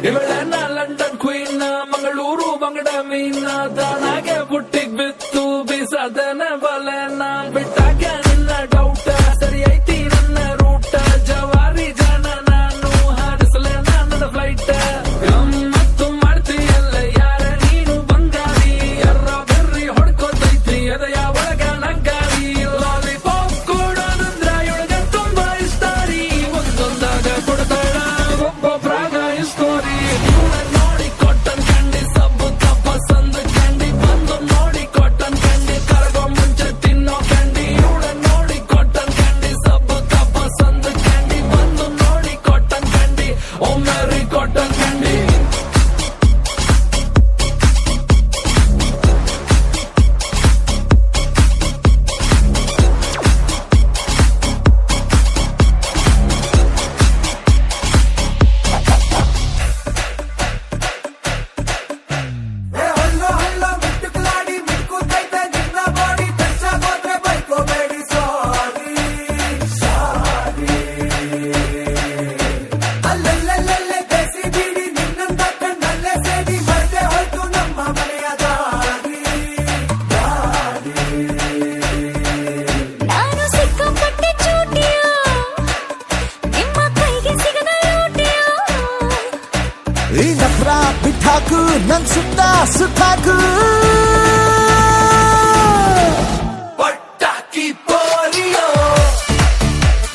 ಇವಳೆನ್ನ London queen Mangaluru ಬಂಗಡ ಮೀನ ತಾನಾಗೆ ಬುಟ್ಟಿಗ್ ಬಿತ್ತು ಬೀಸದನ ಬಲೆನ ಬಿಟ್ಟಾಗ ನನ್ನ ಡೌಟ ಸರಿ ಐತಿ ನನ್ನ ರೂಟ ಜವಾರಿ ಜನ ನಾನು ಹಾರಿಸಲೆ ನನ್ನ ಫ್ಲೈಟ್ ಗಮ್ಮತ್ತು ಮಾಡ್ತೀಯಲ್ಲ ಯಾರ ನೀನು ಬಂಗಾರಿ ಎರ್ರ ಬೆರ್ರಿ ಹೊಡ್ಕೋತೈತಿ ಅದಯ ಒಳಗ ನಗ್ಗಾರಿ ಲಾಲಿಪಾಪ್ ಕೊಡೋದಂದ್ರ ಇವಳಿಗೆ ತುಂಬಾ ಇಷ್ಟ ರೀ ಒಂದೊಂದಾಗ ಕೊಡ್ತಾಳ ಒಬ್ಬೊಬ್ರಾಗ ಸ್ಟೋರಿ ನೋಡಿ ಕಾಟನ್ ಕ್ಯಾಂಡಿ ಸಬ್ಬು ತಪ್ಪಸಂದ ಕ್ಯಾಂಡಿ ಬಂದು ನೋಡಿ ಕಾಟನ್ ಕ್ಯಾಂಡಿ ಕರಗೋ ಮುಂಚೆ ತಿನ್ನೋ ಕ್ಯಾಂಡಿ ಇವಳ ನೋಡಿ ಕಾಟನ್ ಕ್ಯಾಂಡಿ ಸಬ್ಬು ತಪ್ಪಸಂದ ಕ್ಯಾಂಡಿ ಬಂದು ನೋಡಿ ಕಾಟನ್ ಕ್ಯಾಂಡಿ ಓ ಮ್ಯಾರಿ ಕಾಟನ್ ಕ್ಯಾಂಡಿ ನಾನು ಸಿಕ್ಕಾಪಟ್ಟೆ ಚೂಟಿಯ ನಿಮ್ಮ ಕೈಗೆ ಸಿಗದ ಲೂಟಿಯ ಈ ನಫ್ರ ಬಿಟ್ಟಾಕು ನನ್ ಸುತ್ತ ಸುತ್ತಾಕು ಪಟಾಕಿ ಪೋಲಿಯೋ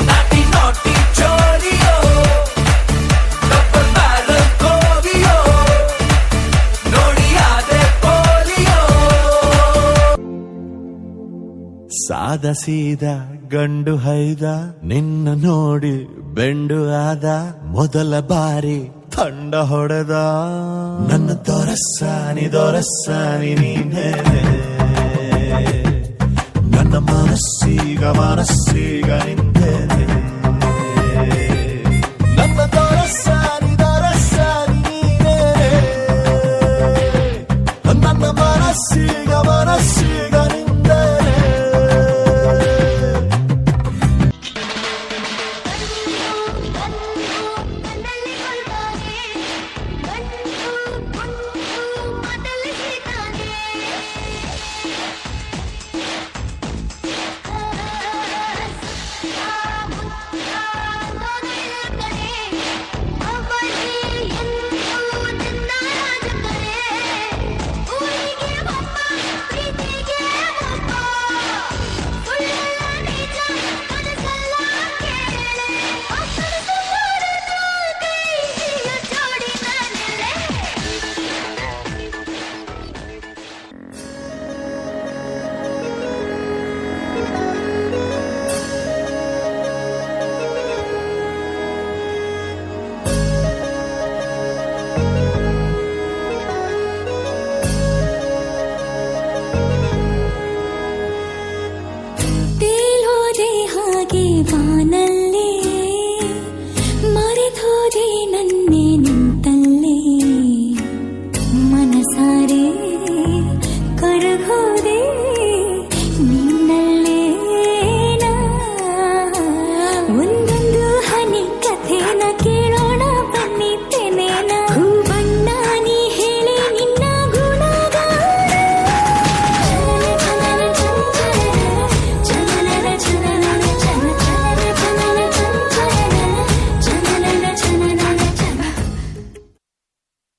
ನಾಟಿ ನಾಟಿ ಚೋರಿಯೋ ಡಬಲ್ ಬ್ಯಾರಲ್ ಕೋವಿಯೋ ನೋಡಿ ಆದೆ ಪೋಲಿಯೋ ಸಾದ ಸೀದ ಗಂಡು ಹೈದ ನಿನ್ನ ನೋಡಿ ಬೆಂಡು ಆದ ಮೊದಲ ಬಾರಿ ತಂಡ ಹೊಡೆದ ನನ್ನ ದೊರಸ್ಸಾನಿ ನೀನೇ ನನ್ನ ಮನಸ್ಸೀಗ ನಿನ್ನ